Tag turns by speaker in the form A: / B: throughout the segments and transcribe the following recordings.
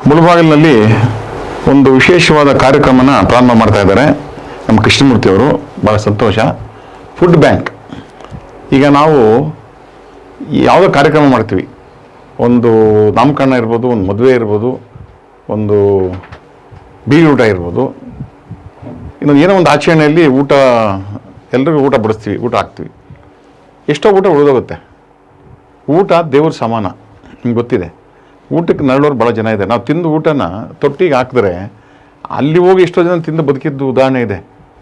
A: ಮುಳಬಾಗಿಲಿನಲ್ಲಿ ಒಂದು ವಿಶೇಷವಾದ ಕಾರ್ಯಕ್ರಮನ ಪ್ರಾರಂಭ ಮಾಡ್ತಾ ಇದ್ದಾರೆ ನಮ್ಮ ಕೃಷ್ಣಮೂರ್ತಿಯವರು. ಭಾಳ ಸಂತೋಷ. Food bank. ಈಗ ನಾವು ಯಾವುದೋ ಕಾರ್ಯಕ್ರಮ ಮಾಡ್ತೀವಿ, ಒಂದು ನಾಮಕರಣ ಇರ್ಬೋದು, ಒಂದು ಮದುವೆ ಇರ್ಬೋದು, ಒಂದು ಬೀದಿ ಊಟ ಇರ್ಬೋದು, ಇನ್ನೊಂದು ಏನೋ ಒಂದು ಆಚರಣೆಯಲ್ಲಿ ಊಟ, ಎಲ್ರಿಗೂ ಊಟ ಬಡಿಸ್ತೀವಿ, ಊಟ ಹಾಕ್ತೀವಿ. ಎಷ್ಟೋ ಊಟ ಉಳಿದೋಗುತ್ತೆ. ಊಟ ದೇವ್ರ ಸಮಾನ, ನಿಮ್ಗೆ ಗೊತ್ತಿದೆ. ಊಟಕ್ಕೆ ನರಳೋರು ಭಾಳ ಜನ ಇದೆ. ನಾವು ತಿಂದು ಊಟನ ತೊಟ್ಟಿಗೆ ಹಾಕಿದ್ರೆ ಅಲ್ಲಿ ಹೋಗಿ ಎಷ್ಟೋ ಜನ ತಿಂದು ಬದುಕಿದ್ದು ಉದಾಹರಣೆ ಇದೆ.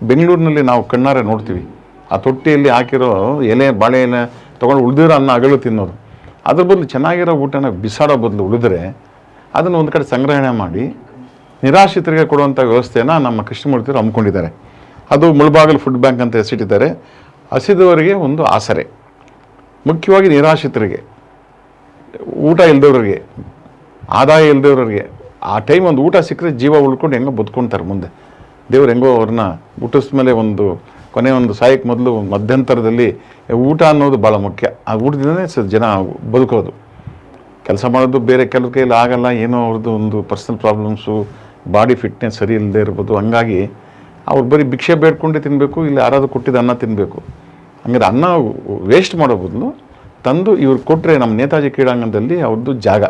A: ಬೆಂಗಳೂರಿನಲ್ಲಿ ನಾವು ಕಣ್ಣಾರೆ ನೋಡ್ತೀವಿ, ಆ ತೊಟ್ಟಿಯಲ್ಲಿ ಹಾಕಿರೋ ಎಲೆ, ಬಾಳೆ ಎಲೆ ತೊಗೊಂಡು ಉಳಿದಿರೋ ಅನ್ನ ಅಗಲು ತಿನ್ನೋದು. ಅದ್ರ ಬದಲು ಚೆನ್ನಾಗಿರೋ ಊಟನ ಬಿಸಾಡೋ ಬದಲು ಉಳಿದ್ರೆ ಅದನ್ನು ಒಂದು ಕಡೆ ಸಂಗ್ರಹಣೆ ಮಾಡಿ ನಿರಾಶ್ರಿತರಿಗೆ ಕೊಡುವಂಥ ವ್ಯವಸ್ಥೆನ ನಮ್ಮ ಕೃಷ್ಣಮೂರ್ತಿಯವರು ಹಮ್ಮಿಕೊಂಡಿದ್ದಾರೆ. ಅದು ಮುಳಬಾಗಿಲು ಫುಡ್ ಬ್ಯಾಂಕ್ ಅಂತ ಹೆಸರಿಟ್ಟಿದ್ದಾರೆ. ಹಸಿದವರಿಗೆ ಒಂದು ಆಸರೆ, ಮುಖ್ಯವಾಗಿ ನಿರಾಶ್ರಿತರಿಗೆ, ಊಟ ಇಲ್ದವ್ರಿಗೆ, ಆದಾಯ ಇಲ್ದವ್ರಿಗೆ ಆ ಟೈಮ್ ಒಂದು ಊಟ ಸಿಕ್ಕರೆ ಜೀವ ಉಳ್ಕೊಂಡು ಹೆಂಗೋ ಬದುಕೊಳ್ತಾರೆ. ಮುಂದೆ ದೇವ್ರು ಹೆಂಗೋ ಅವ್ರನ್ನ ಊಟದ ಮೇಲೆ ಒಂದು ಕೊನೆ ಒಂದು ಸಾಯಕ್ಕೆ ಮೊದಲು ಮಧ್ಯಂತರದಲ್ಲಿ ಊಟ ಅನ್ನೋದು ಭಾಳ ಮುಖ್ಯ. ಆ ಊಟದಿಂದನೇ ಜನ ಬದುಕೋದು. ಕೆಲಸ ಮಾಡೋದು ಬೇರೆ ಕೆಲವು ಕೈಯಲ್ಲಿ ಆಗಲ್ಲ, ಏನೋ ಅವ್ರದ್ದು ಒಂದು ಪರ್ಸನಲ್ ಪ್ರಾಬ್ಲಮ್ಸು, ಬಾಡಿ ಫಿಟ್ನೆಸ್ ಸರಿ ಇಲ್ಲದೆ ಇರ್ಬೋದು. ಹಂಗಾಗಿ ಅವ್ರು ಬರೀ ಭಿಕ್ಷೆ ಬೇಡ್ಕೊಂಡೇ ತಿನ್ನಬೇಕು, ಇಲ್ಲ ಯಾರಾದರೂ ಕೊಟ್ಟಿದ್ದು ಅನ್ನ ತಿನ್ನಬೇಕು. ಹಂಗಾದ್ರೆ ಅನ್ನ ವೇಸ್ಟ್ ಮಾಡೋ ಬದಲು ತಂದು ಇವ್ರು ಕೊಟ್ಟರೆ, ನಮ್ಮ ನೇತಾಜಿ ಕ್ರೀಡಾಂಗಣದಲ್ಲಿ ಅವ್ರದ್ದು ಜಾಗ,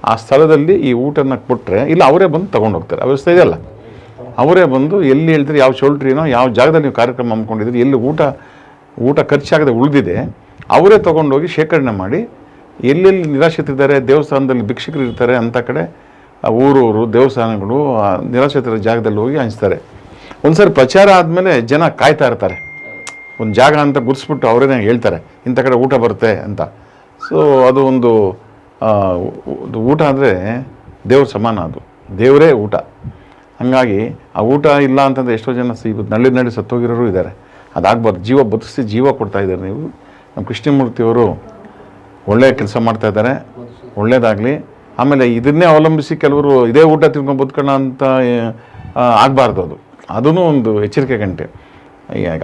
A: ಆ ಸ್ಥಳದಲ್ಲಿ ಈ ಊಟನ ಕೊಟ್ಟರೆ, ಇಲ್ಲ ಅವರೇ ಬಂದು ತೊಗೊಂಡೋಗ್ತಾರೆ. ವ್ಯವಸ್ಥೆ ಇದೆಯಲ್ಲ, ಅವರೇ ಬಂದು ಎಲ್ಲಿ ಹೇಳ್ತೀರಿ, ಯಾವ ಚೌಲ್ಟ್ರಿನೋ ಯಾವ ಜಾಗದಲ್ಲಿ ನೀವು ಕಾರ್ಯಕ್ರಮ ಹಮ್ಮಿಕೊಂಡಿದ್ದೀರಿ, ಎಲ್ಲಿ ಊಟ ಖರ್ಚಾಗದೆ ಉಳಿದಿದೆ ಅವರೇ ತೊಗೊಂಡೋಗಿ ಶೇಖರಣೆ ಮಾಡಿ, ಎಲ್ಲೆಲ್ಲಿ ನಿರಾಶ್ರಿತರಿದ್ದಾರೆ, ದೇವಸ್ಥಾನದಲ್ಲಿ ಭಿಕ್ಷಕರು ಇರ್ತಾರೆ ಅಂಥ ಕಡೆ ಊರೂರು ದೇವಸ್ಥಾನಗಳು ನಿರಾಶ್ರಿತರ ಜಾಗದಲ್ಲಿ ಹೋಗಿ ಹಂಚ್ತಾರೆ. ಒಂದು ಸರಿ ಪ್ರಚಾರ ಆದಮೇಲೆ ಜನ ಕಾಯ್ತಾ ಇರ್ತಾರೆ. ಒಂದು ಜಾಗ ಅಂತ ಗುರ್ಸ್ಬಿಟ್ಟು ಅವರೇ ಹೇಳ್ತಾರೆ ಇಂಥ ಕಡೆ ಊಟ ಬರುತ್ತೆ ಅಂತ. ಸೊ ಅದು ಒಂದು ಊಟ ಅಂದರೆ ದೇವ್ರ ಸಮಾನ, ಅದು ದೇವರೇ ಊಟ. ಹಾಗಾಗಿ ಆ ಊಟ ಇಲ್ಲ ಅಂತಂದರೆ ಎಷ್ಟೋ ಜನ ಇವತ್ತು ನಳ್ಳಿ ಸತ್ತೋಗಿರೋರು ಇದ್ದಾರೆ. ಅದಾಗಬಾರ್ದು. ಜೀವ ಬದುಕಿಸಿ ಜೀವ ಕೊಡ್ತಾಯಿದ್ದಾರೆ ನೀವು. ನಮ್ಮ ಕೃಷ್ಣಮೂರ್ತಿಯವರು ಒಳ್ಳೆಯ ಕೆಲಸ ಮಾಡ್ತಾಯಿದ್ದಾರೆ, ಒಳ್ಳೆಯದಾಗಲಿ. ಆಮೇಲೆ ಇದನ್ನೇ ಅವಲಂಬಿಸಿ ಕೆಲವರು ಇದೇ ಊಟ ತಿನ್ಕೊಂಡು ಬದುಕೋಣ ಅಂತ ಆಗಬಾರ್ದು. ಅದೂ ಒಂದು ಎಚ್ಚರಿಕೆ ಗಂಟೆ.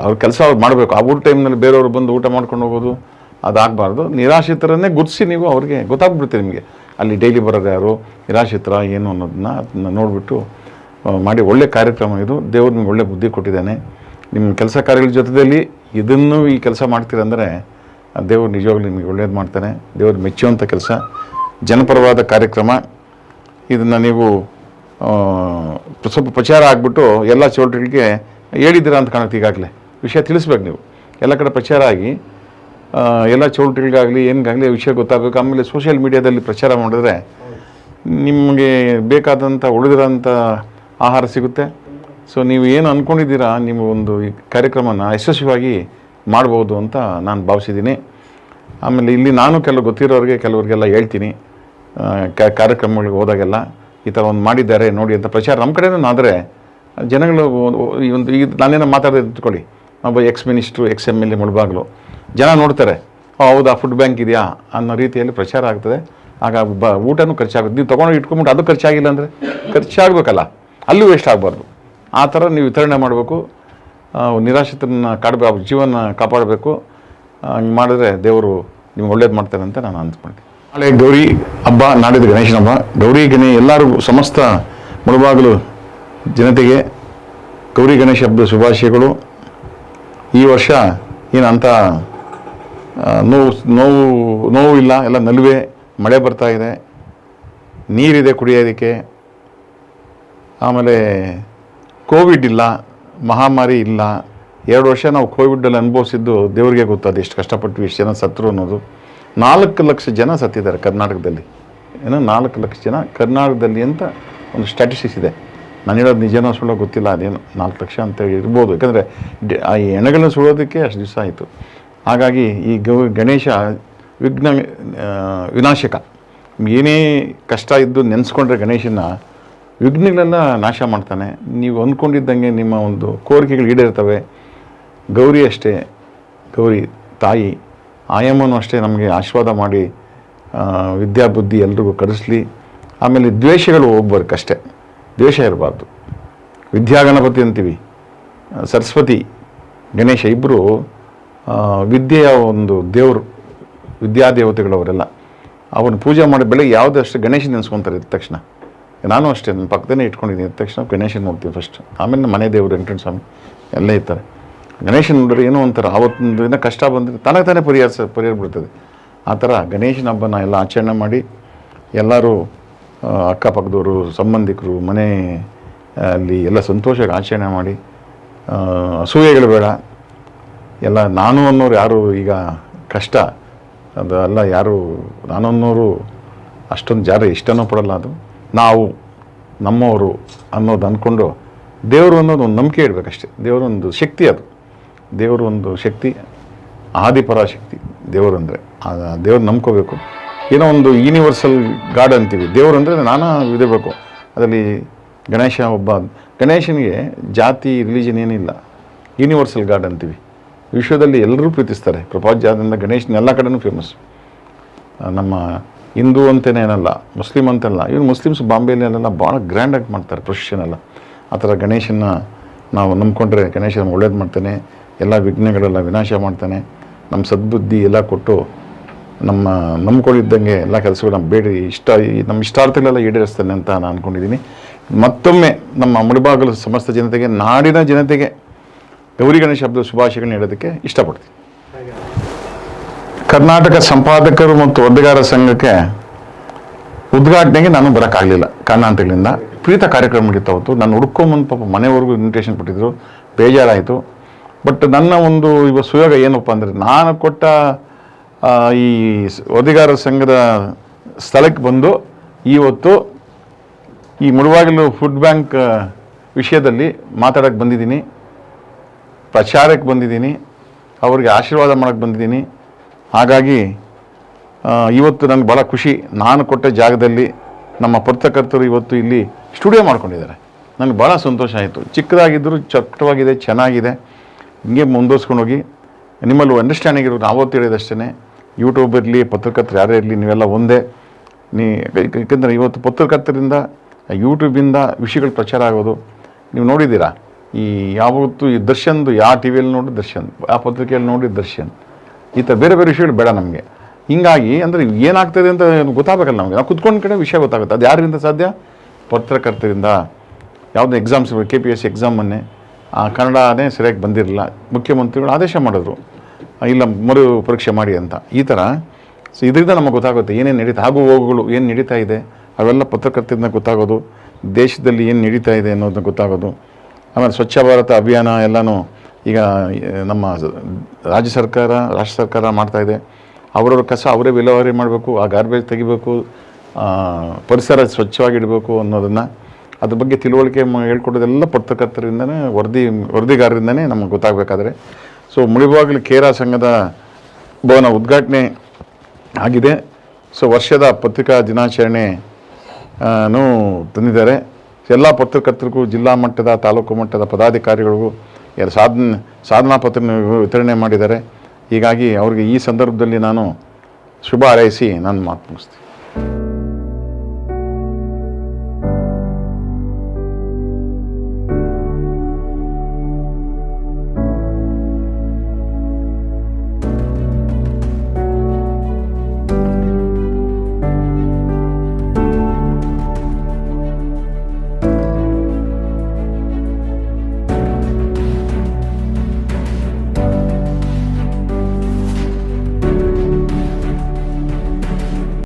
A: ಅವ್ರ ಕೆಲಸ ಅವ್ರು ಮಾಡಬೇಕು. ಆ ಊಟ ಟೈಮ್ನಲ್ಲಿ ಬೇರೆಯವರು ಬಂದು ಊಟ ಮಾಡ್ಕೊಂಡು ಹೋಗೋದು ಅದಾಗಬಾರ್ದು. ನಿರಾಶ್ರಿತರನ್ನೇ ಗುರುತಿಸಿ ನೀವು ಅವ್ರಿಗೆ ಗೊತ್ತಾಗ್ಬಿಡ್ತೀರಿ. ನಿಮಗೆ ಅಲ್ಲಿ ಡೈಲಿ ಬರೋದು ಯಾರು, ನಿರಾಶ್ರಿತರ ಏನು ಅನ್ನೋದನ್ನ ನೋಡಿಬಿಟ್ಟು ಮಾಡಿ. ಒಳ್ಳೆ ಕಾರ್ಯಕ್ರಮ ಇದು. ದೇವ್ರು ನಿಮ್ಗೆ ಒಳ್ಳೆ ಬುದ್ಧಿ ಕೊಟ್ಟಿದ್ದಾನೆ. ನಿಮ್ಮ ಕೆಲಸ ಕಾರ್ಯಗಳ ಜೊತೆಯಲ್ಲಿ ಇದನ್ನು ಈ ಕೆಲಸ ಮಾಡ್ತೀರಂದರೆ ದೇವ್ರು ನಿಜವಾಗ್ಲೂ ನಿಮಗೆ ಒಳ್ಳೇದು ಮಾಡ್ತಾನೆ. ದೇವ್ರು ಮೆಚ್ಚುವಂಥ ಕೆಲಸ, ಜನಪರವಾದ ಕಾರ್ಯಕ್ರಮ. ಇದನ್ನು ನೀವು ಸ್ವಲ್ಪ ಪ್ರಚಾರ ಆಗಿಬಿಟ್ಟು ಎಲ್ಲ ಚೌಲ್ಟ್ರಿಗೆ ಹೇಳಿದ್ದೀರಾ ಅಂತ ಕಾಣುತ್ತೆ. ಈಗಾಗಲೇ ವಿಷಯ ತಿಳಿಸ್ಬೇಕು ನೀವು. ಎಲ್ಲ ಕಡೆ ಪ್ರಚಾರ ಆಗಿ ಎಲ್ಲ ಚೌಲ್ಟ್ರಿಗಾಗಲಿ ಏನಿಗಾಗಲಿ ವಿಷಯ ಗೊತ್ತಾಗಬೇಕು. ಆಮೇಲೆ ಸೋಷಿಯಲ್ ಮೀಡಿಯಾದಲ್ಲಿ ಪ್ರಚಾರ ಮಾಡಿದ್ರೆ ನಿಮಗೆ ಬೇಕಾದಂಥ ಉಳಿದಿರೋಂಥ ಆಹಾರ ಸಿಗುತ್ತೆ. ಸೊ ನೀವು ಏನು ಅಂದ್ಕೊಂಡಿದ್ದೀರಾ, ನೀವು ಒಂದು ಈ ಕಾರ್ಯಕ್ರಮನ ಯಶಸ್ವಿಯಾಗಿ ಮಾಡ್ಬೋದು ಅಂತ ನಾನು ಭಾವಿಸಿದ್ದೀನಿ. ಆಮೇಲೆ ಇಲ್ಲಿ ನಾನು ಕೆಲವರಿಗೆಲ್ಲ ಹೇಳ್ತೀನಿ, ಕಾರ್ಯಕ್ರಮಗಳಿಗೆ ಹೋದಾಗೆಲ್ಲ ಈ ಥರ ಒಂದು ಮಾಡಿದ್ದಾರೆ ನೋಡಿ ಅಂತ ಪ್ರಚಾರ ನಮ್ಮ ಕಡೆನೂ ಆದರೆ ಜನಗಳು ಈಗ ನಾನೇನೋ ಮಾತಾಡೋದು ಇಟ್ಕೊಳ್ಳಿ, ಒಬ್ಬ X minister, X M L A Mulbagal ಜನ ನೋಡ್ತಾರೆ, ಹೌದಾ ಫುಡ್ ಬ್ಯಾಂಕ್ ಇದೆಯಾ ಅನ್ನೋ ರೀತಿಯಲ್ಲಿ ಪ್ರಚಾರ ಆಗ್ತದೆ. ಆಗ ಊಟನೂ ಖರ್ಚಾಗುತ್ತೆ. ನೀವು ತೊಗೊಂಡು ಇಟ್ಕೊಂಬಿಟ್ಟು ಅದು ಖರ್ಚಾಗಿಲ್ಲ ಅಂದರೆ ಖರ್ಚಾಗಬೇಕಲ್ಲ, ಅಲ್ಲೂ ವೇಸ್ಟ್ ಆಗಬಾರ್ದು. ಆ ಥರ ನೀವು ವಿತರಣೆ ಮಾಡಬೇಕು. ನಿರಾಶ್ರಿತರನ್ನ ಕಾಡಬೇಕು, ಜೀವನ ಕಾಪಾಡಬೇಕು. ಹಂಗೆ ಮಾಡಿದ್ರೆ ದೇವರು ನಿಮ್ಗೆ ಒಳ್ಳೇದು ಮಾಡ್ತಾರೆ ಅಂತ ನಾನು ಅಂದ್ಕೊಂಡೆ. ನಾಳೆ ಗೌರಿ ಹಬ್ಬ, ನಾಡಿದ್ದು ಗಣೇಶನ ಹಬ್ಬ. ಗೌರಿ ಎಲ್ಲರಿಗೂ ಸಮಸ್ತ ಮುಳಬಾಗಿಲು ಜನತೆಗೆ ಗೌರಿ ಗಣೇಶ ಹಬ್ಬದ ಶುಭಾಶಯಗಳು. ಈ ವರ್ಷ ಏನಂತ ನೋವು ಇಲ್ಲ, ಎಲ್ಲ ನಲುವೆ. ಮಳೆ ಬರ್ತಾ ಇದೆ, ನೀರಿದೆ ಕುಡಿಯೋದಕ್ಕೆ. ಆಮೇಲೆ ಕೋವಿಡ್ ಇಲ್ಲ, ಮಹಾಮಾರಿ ಇಲ್ಲ. 2 ವರ್ಷ ನಾವು ಕೋವಿಡಲ್ಲಿ ಅನುಭವಿಸಿದ್ದು ದೇವರಿಗೆ ಗೊತ್ತದು ಎಷ್ಟು ಕಷ್ಟಪಟ್ಟು ಎಷ್ಟು ಜನ ಸತ್ತರು ಅನ್ನೋದು. 4 ಲಕ್ಷ ಜನ ಸತ್ತಿದ್ದಾರೆ ಕರ್ನಾಟಕದಲ್ಲಿ. 4 ಲಕ್ಷ ಜನ ಕರ್ನಾಟಕದಲ್ಲಿ ಅಂತ ಒಂದು ಸ್ಟ್ಯಾಟಿಸ್ಟಿಕ್ಸ್ ಇದೆ. ನಾನು ಹೇಳೋದು ನಿಜನೋ ಸುಳ್ಳೋ ಗೊತ್ತಿಲ್ಲ, ಅದೇನು 4 ಲಕ್ಷ ಅಂತ ಇರ್ಬೋದು. ಯಾಕಂದರೆ ಆ ಹೆಣಗಳನ್ನ ಸುಡೋದಕ್ಕೆ ಅಷ್ಟು ದಿವಸ ಆಯಿತು. ಹಾಗಾಗಿ ಈ ಗಣೇಶ ವಿನಾಶಕ. ಏನೇ ಕಷ್ಟ ಇದ್ದು ನೆನೆಸ್ಕೊಂಡ್ರೆ ಗಣೇಶನ ವಿಘ್ನಗಳೆಲ್ಲ ನಾಶ ಮಾಡ್ತಾನೆ. ನೀವು ಅಂದ್ಕೊಂಡಿದ್ದಂಗೆ ನಿಮ್ಮ ಒಂದು ಕೋರಿಕೆಗಳು ಈಡೇರ್ತವೆ. ಗೌರಿ ಅಷ್ಟೇ, ಗೌರಿ ತಾಯಿ ಆಯಮ್ಮನೂ ಅಷ್ಟೇ ನಮಗೆ ಆಶೀರ್ವಾದ ಮಾಡಿ ವಿದ್ಯಾಬುದ್ಧಿ ಎಲ್ರಿಗೂ ಕಲಿಸ್ಲಿ. ಆಮೇಲೆ ದ್ವೇಷಗಳು ಹೋಗ್ಬಾರ್ದು, ದ್ವೇಷ ಇರಬಾರ್ದು. ವಿದ್ಯಾಗಣಪತಿ ಅಂತೀವಿ, ಸರಸ್ವತಿ ಗಣೇಶ ಇಬ್ಬರು ವಿದ್ಯೆಯ ಒಂದು ದೇವರು, ವಿದ್ಯಾದೇವತೆಗಳವರೆಲ್ಲ. ಅವನು ಪೂಜೆ ಮಾಡಿ ಬೆಳಗ್ಗೆ ಯಾವುದಷ್ಟು ಗಣೇಶ ನೆನೆಸ್ಕೊತಾರೆ ಇದ್ದ ತಕ್ಷಣ. ನಾನು ಅಷ್ಟೇ ನನ್ನ ಪಕ್ಕದಲ್ಲೇ ಇಟ್ಕೊಂಡಿದ್ದೀನಿ. ತಕ್ಷಣ ಗಣೇಶನ ನೋಡ್ತೀನಿ ಫಸ್ಟ್, ಆಮೇಲೆ ನಮ್ಮ ಮನೆ ದೇವರು ವೆಂಕಟೇಶ್ವರ ಸ್ವಾಮಿ ಎಲ್ಲ ಇರ್ತಾರೆ. ಗಣೇಶನ ನೋಡಿದ್ರೆ ಏನೋ ಒಂಥರ ಆವತ್ತಿನ ದಿನ ಕಷ್ಟ ಬಂದರೆ ತಾನೇ ಪರಿಹಾರ ಬಿಡ್ತದೆ. ಆ ಥರ ಗಣೇಶನ ಹಬ್ಬನ ಎಲ್ಲ ಆಚರಣೆ ಮಾಡಿ ಎಲ್ಲರೂ ಅಕ್ಕಪಕ್ಕದವರು ಸಂಬಂಧಿಕರು ಮನೆ ಅಲ್ಲಿ ಎಲ್ಲ ಸಂತೋಷವಾಗಿ ಆಚರಣೆ ಮಾಡಿ, ಅಸೂಯೆಗಳು ಬೇಡ. ಎಲ್ಲ ನಾನು ಅನ್ನೋರು ಯಾರು ಈಗ ಕಷ್ಟ ಅದು ಎಲ್ಲ ಯಾರು ನಾನು ಅನ್ನೋರು ಅಷ್ಟೊಂದು ಯಾರು ಇಷ್ಟನೂ ಪಡಲ್ಲ. ಅದು ನಾವು ನಮ್ಮವರು ಅನ್ನೋದು ಅಂದ್ಕೊಂಡು ದೇವರು ಅನ್ನೋದು ಒಂದು ನಂಬಿಕೆ ಇಡಬೇಕಷ್ಟೇ. ದೇವರೊಂದು ಶಕ್ತಿ, ಅದು ದೇವರು ಒಂದು ಶಕ್ತಿ, ಆದಿಪರಾಶಕ್ತಿ ದೇವರು ಅಂದರೆ. ದೇವ್ರು ನಂಬ್ಕೋಬೇಕು. ಏನೋ ಒಂದು ಯೂನಿವರ್ಸಲ್ ಗಾಡ್ ಅಂತೀವಿ. ದೇವರು ಅಂದರೆ ನಾನಾ ಇರಬೇಕು. ಅದರಲ್ಲಿ ಗಣೇಶ ಒಬ್ಬ, ಗಣೇಶನಿಗೆ ಜಾತಿ ರಿಲಿಜನ್ ಏನಿಲ್ಲ, ಯೂನಿವರ್ಸಲ್ ಗಾಡ್ ಅಂತೀವಿ. ವಿಶ್ವದಲ್ಲಿ ಎಲ್ಲರೂ ಪ್ರೀತಿಸ್ತಾರೆ. ಪ್ರಪಂಚದಾದ್ಯಂತ ಗಣೇಶನ ಎಲ್ಲ ಕಡೆನೂ ಫೇಮಸ್. ನಮ್ಮ ಹಿಂದೂ ಅಂತಲೇ ಏನಲ್ಲ, ಮುಸ್ಲಿಮ್ ಅಂತಲ್ಲ, ಇವ್ರು ಮುಸ್ಲಿಮ್ಸ್ ಬಾಂಬೆಯಲ್ಲೆಲ್ಲ ಭಾಳ ಗ್ರ್ಯಾಂಡಾಗಿ ಮಾಡ್ತಾರೆ ಪ್ರೊಸೆಷನ್ ಎಲ್ಲ. ಆ ಥರ ಗಣೇಶನ ನಾವು ನಂಬ್ಕೊಂಡ್ರೆ ಗಣೇಶ ನಮ್ಗೆ ಒಳ್ಳೇದು ಮಾಡ್ತಾನೆ, ಎಲ್ಲ ವಿಘ್ನಗಳೆಲ್ಲ ವಿನಾಶ ಮಾಡ್ತಾನೆ, ನಮ್ಮ ಸದ್ಬುದ್ಧಿ ಎಲ್ಲ ಕೊಟ್ಟು ನಮ್ಮ ನಂಬ್ಕೊಂಡಿದ್ದಂಗೆ ಎಲ್ಲ ಕೆಲಸಗಳು ನಮ್ಮ ನಮ್ಮ ಇಷ್ಟಾರ್ಥಗಳೆಲ್ಲ ಈಡೇರಿಸ್ತಾನೆ ಅಂತ ನಾನು ಅಂದ್ಕೊಂಡಿದ್ದೀನಿ. ಮತ್ತೊಮ್ಮೆ ನಮ್ಮ ಮುಳಬಾಗಿಲು ಸಮಸ್ತ ಜನತೆಗೆ, ನಾಡಿನ ಜನತೆಗೆ ಗೌರಿ ಗಣೇಶ ಹಬ್ಬದ ಶುಭಾಶಯಗಳನ್ನ ಹೇಳೋದಕ್ಕೆ ಇಷ್ಟಪಡ್ತೀನಿ. ಕರ್ನಾಟಕ ಸಂಪಾದಕರು ಮತ್ತು ವರದಿಗಾರರ ಸಂಘಕ್ಕೆ ಉದ್ಘಾಟನೆಗೆ ನಾನು ಬರೋಕ್ಕಾಗಲಿಲ್ಲ ಕಾರಣಾಂತರಗಳಿಂದ. ಪ್ರೀತ ಕಾರ್ಯಕ್ರಮ ನಡೀತಾ ಹೋಯ್ತು. ನಾನು ಹುಡ್ಕೊಂಬಂದು ಪಾಪ ಮನೆವರೆಗೂ ಇನ್ವಿಟೇಷನ್ ಕೊಟ್ಟಿದ್ರು, ಬೇಜಾರಾಯಿತು. ಬಟ್ ನನ್ನ ಒಂದು ಸುಯೋಗ ಏನಪ್ಪ ಅಂದರೆ, ನಾನು ಕೊಟ್ಟ ಈ ವರದಿಗಾರರ ಸಂಘದ ಸ್ಥಳಕ್ಕೆ ಬಂದು ಇವತ್ತು ಈ ಮುಳಬಾಗಿಲು ಫುಡ್ ಬ್ಯಾಂಕ್ ವಿಷಯದಲ್ಲಿ ಮಾತಾಡೋಕ್ಕೆ ಬಂದಿದ್ದೀನಿ, ಪ್ರಚಾರಕ್ಕೆ ಬಂದಿದ್ದೀನಿ, ಅವ್ರಿಗೆ ಆಶೀರ್ವಾದ ಮಾಡೋಕ್ಕೆ ಬಂದಿದ್ದೀನಿ. ಹಾಗಾಗಿ ಇವತ್ತು ನನಗೆ ಭಾಳ ಖುಷಿ. ನಾನು ಕೊಟ್ಟ ಜಾಗದಲ್ಲಿ ನಮ್ಮ ಪತ್ರಕರ್ತರು ಇವತ್ತು ಇಲ್ಲಿ ಸ್ಟುಡಿಯೋ ಮಾಡ್ಕೊಂಡಿದ್ದಾರೆ. ನನಗೆ ಭಾಳ ಸಂತೋಷ ಆಯಿತು. ಚಿಕ್ಕದಾಗಿದ್ದರೂ ಚಟ್ಟವಾಗಿದೆ, ಚೆನ್ನಾಗಿದೆ. ಹಿಂಗೆ ಮುಂದುವರ್ಸ್ಕೊಂಡು ಹೋಗಿ. ನಿಮ್ಮಲ್ಲಿ ಅಂಡರ್ಸ್ಟ್ಯಾಂಡಿಂಗ್ ಇರೋದು ನಾವತ್ತು ಹೇಳಿದಷ್ಟೇ, ಯೂಟ್ಯೂಬ್ ಇರಲಿ, ಪತ್ರಕರ್ತರು ಯಾರೇ ಇರಲಿ, ನೀವೆಲ್ಲ ಒಂದೇ. ಏಕೆಂದರೆ ಇವತ್ತು ಪತ್ರಕರ್ತರಿಂದ ಯೂಟ್ಯೂಬಿಂದ ವಿಷಯಗಳು ಪ್ರಚಾರ ಆಗೋದು ನೀವು ನೋಡಿದ್ದೀರಾ. ಈ ಯಾವತ್ತು ಈ ದರ್ಶನ್ದು ಯಾವ ಟಿ ವಿಯಲ್ಲಿ ನೋಡಿ ದರ್ಶನ್, ಆ ಪತ್ರಿಕೆಯಲ್ಲಿ ನೋಡಿ ದರ್ಶನ್, ಈ ಥರ ಬೇರೆ ಬೇರೆ ವಿಷಯಗಳು ಬೇಡ ನಮಗೆ. ಹೀಗಾಗಿ ಅಂದರೆ ಏನಾಗ್ತದೆ ಅಂತ ಗೊತ್ತಾಗಬೇಕಲ್ಲ ನಮಗೆ. ನಾವು ಕುತ್ಕೊಂಡ ಕಡೆ ವಿಷಯ ಗೊತ್ತಾಗುತ್ತೆ. ಅದು ಯಾರಿಂದ ಸಾಧ್ಯ? ಪತ್ರಕರ್ತರಿಂದ. ಯಾವುದೇ ಎಕ್ಸಾಮ್ಸ್, KPSC ಎಕ್ಸಾಮನ್ನೇ ಕನ್ನಡನೇ ಸರಿಯಾಗಿ ಬಂದಿರಲಿಲ್ಲ, ಮುಖ್ಯಮಂತ್ರಿಗಳು ಆದೇಶ ಮಾಡಿದ್ರು, ಇಲ್ಲ ಮರು ಪರೀಕ್ಷೆ ಮಾಡಿ ಅಂತ. ಈ ಥರ ಸೊ ಇದರಿಂದ ನಮಗೆ ಗೊತ್ತಾಗುತ್ತೆ ಏನೇನು ನಡೀತಾ, ಆಗು ಹೋಗುಗಳು ಏನು ನಡೀತಾ ಇದೆ, ಅವೆಲ್ಲ ಪತ್ರಕರ್ತರಿಂದ ಗೊತ್ತಾಗೋದು. ದೇಶದಲ್ಲಿ ಏನು ನಡೀತಾ ಇದೆ ಅನ್ನೋದನ್ನ ಗೊತ್ತಾಗೋದು. ಆಮೇಲೆ ಸ್ವಚ್ಛ ಭಾರತ ಅಭಿಯಾನ ಎಲ್ಲನೂ ಈಗ ನಮ್ಮ ರಾಜ್ಯ ಸರ್ಕಾರ, ರಾಷ್ಟ್ರ ಸರ್ಕಾರ ಮಾಡ್ತಾಯಿದೆ. ಅವರವ್ರ ಕಸ ಅವರೇ ವಿಲೇವಾರಿ ಮಾಡಬೇಕು, ಆ ಗಾರ್ಬೇಜ್ ತೆಗಿಬೇಕು, ಪರಿಸರ ಸ್ವಚ್ಛವಾಗಿಡಬೇಕು ಅನ್ನೋದನ್ನು, ಅದ್ರ ಬಗ್ಗೆ ತಿಳುವಳಿಕೆ ಹೇಳ್ಕೊಡೋದೆಲ್ಲ ಪತ್ರಕರ್ತರಿಂದನೇ, ವರದಿಗಾರರಿಂದನೇ ನಮಗೆ ಗೊತ್ತಾಗಬೇಕಾದ್ರೆ. ಸೊ ಮುಳಬಾಗಿಲು ಕೇರಾ ಸಂಘದ ಭವನ ಉದ್ಘಾಟನೆ ಆಗಿದೆ. ಸೊ ವರ್ಷದ ಪತ್ರಿಕಾ ದಿನಾಚರಣೆ ತಂದಿದ್ದಾರೆ. ಎಲ್ಲ ಪತ್ರಕರ್ತರಿಗೂ, ಜಿಲ್ಲಾ ಮಟ್ಟದ, ತಾಲೂಕು ಮಟ್ಟದ ಪದಾಧಿಕಾರಿಗಳಿಗೂ ಸಾಧನಾ ಪತ್ರ ವಿತರಣೆ ಮಾಡಿದ್ದಾರೆ. ಹೀಗಾಗಿ ಅವರಿಗೆ ಈ ಸಂದರ್ಭದಲ್ಲಿ ನಾನು ಶುಭ ಹಾರೈಸಿ ನಾನು ಮಾತು ಮುಗಿಸ್ತೀನಿ.